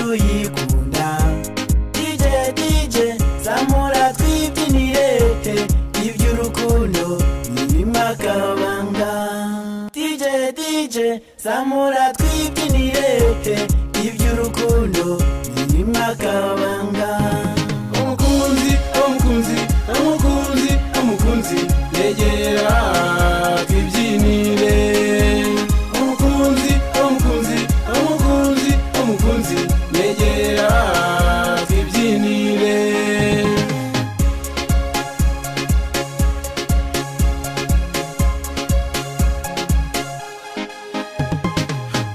tuyikunda. DJ zamura twibyinire iby'urukundo birimo akabanga. DJ zamura twibyinire iby'urukundo birimo akabanga. Umukunzi yegera twibyinire. Umukunzi yegera twibyinire.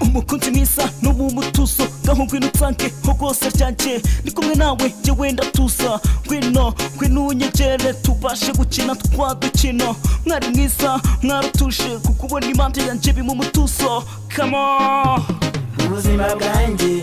Umukunzi mwiza no mu mutuzo gaho ngwino tsanke hogose ryanjye ni kumwe nawe jye wenda tuza ngwino unyegere tubashe gukina twadukino. Mwari mwiza mwarutuje kukubona impande yanjye bimu mutuzo. Come on ubuzima bwanjye